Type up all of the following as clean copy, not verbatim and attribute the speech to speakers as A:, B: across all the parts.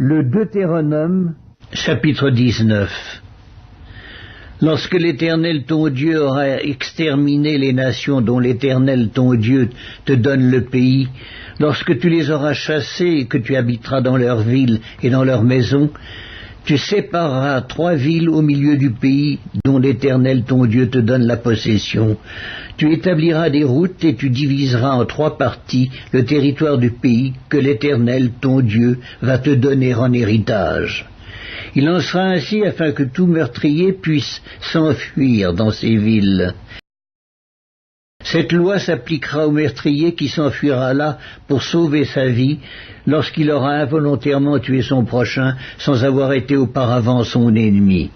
A: Le Deutéronome, chapitre 19. Lorsque l'Éternel ton Dieu aura exterminé les nations dont l'Éternel ton Dieu te donne le pays, lorsque tu les auras chassées et que tu habiteras dans leurs villes et dans leurs maisons, tu sépareras 3 villes au milieu du pays dont l'Éternel ton Dieu te donne la possession. Tu établiras des routes et tu diviseras en 3 parties le territoire du pays que l'Éternel ton Dieu va te donner en héritage. Il en sera ainsi afin que tout meurtrier puisse s'enfuir dans ces villes. Cette loi s'appliquera au meurtrier qui s'enfuira là pour sauver sa vie lorsqu'il aura involontairement tué son prochain sans avoir été auparavant son ennemi.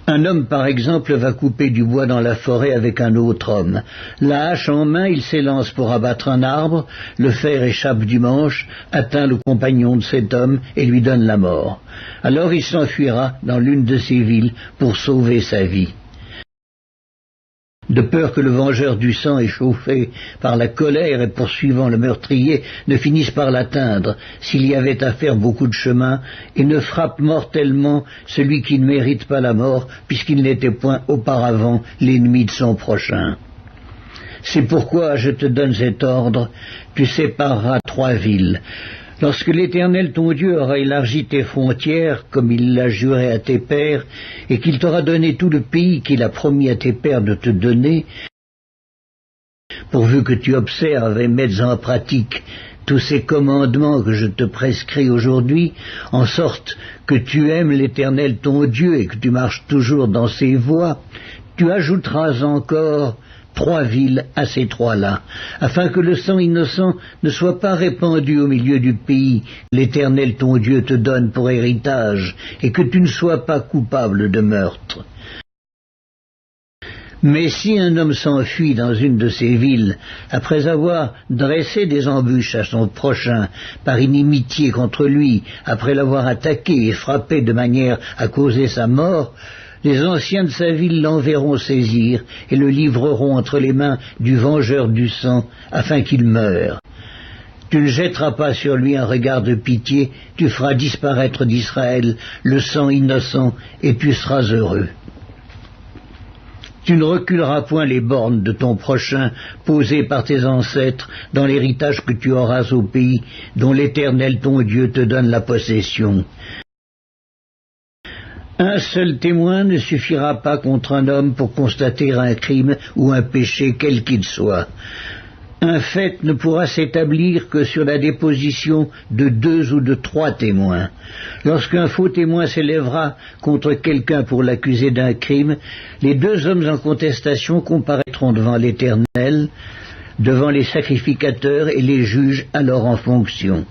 A: Un homme, par exemple, va couper du bois dans la forêt avec un autre homme. La hache en main, il s'élance pour abattre un arbre, le fer échappe du manche, atteint le compagnon de cet homme et lui donne la mort. Alors il s'enfuira dans l'une de ces villes pour sauver sa vie. De peur que le vengeur du sang, échauffé par la colère et poursuivant le meurtrier, ne finisse par l'atteindre, s'il y avait à faire beaucoup de chemin, et ne frappe mortellement celui qui ne mérite pas la mort, puisqu'il n'était point auparavant l'ennemi de son prochain. C'est pourquoi je te donne cet ordre, tu sépareras 3 villes. Lorsque l'Éternel ton Dieu aura élargi tes frontières, comme il l'a juré à tes pères, et qu'il t'aura donné tout le pays qu'il a promis à tes pères de te donner, pourvu que tu observes et mettes en pratique tous ces commandements que je te prescris aujourd'hui, en sorte que tu aimes l'Éternel ton Dieu et que tu marches toujours dans ses voies, tu ajouteras encore 3 villes à ces 3-là, afin que le sang innocent ne soit pas répandu au milieu du pays que l'Éternel ton Dieu te donne pour héritage, et que tu ne sois pas coupable de meurtre. Mais si un homme s'enfuit dans une de ces villes, après avoir dressé des embûches à son prochain, par inimitié contre lui, après l'avoir attaqué et frappé de manière à causer sa mort, les anciens de sa ville l'enverront saisir et le livreront entre les mains du vengeur du sang, afin qu'il meure. Tu ne jetteras pas sur lui un regard de pitié, tu feras disparaître d'Israël le sang innocent, et tu seras heureux. Tu ne reculeras point les bornes de ton prochain, posées par tes ancêtres, dans l'héritage que tu auras au pays, dont l'Éternel ton Dieu te donne la possession. Un seul témoin ne suffira pas contre un homme pour constater un crime ou un péché quel qu'il soit. Un fait ne pourra s'établir que sur la déposition de 2 ou de 3 témoins. Lorsqu'un faux témoin s'élèvera contre quelqu'un pour l'accuser d'un crime, les 2 hommes en contestation comparaîtront devant l'Éternel, devant les sacrificateurs et les juges alors en fonction.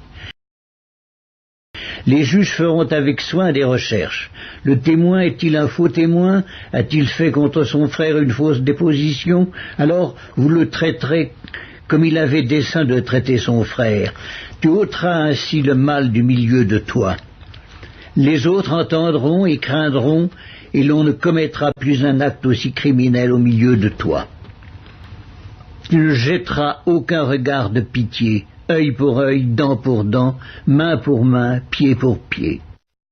A: Les juges feront avec soin des recherches. Le témoin est-il un faux témoin? A-t-il fait contre son frère une fausse déposition? Alors vous le traiterez comme il avait dessein de traiter son frère. Tu ôteras ainsi le mal du milieu de toi. Les autres entendront et craindront, et l'on ne commettra plus un acte aussi criminel au milieu de toi. Tu ne jetteras aucun regard de pitié, œil pour œil, dent pour dent, main pour main, pied pour pied.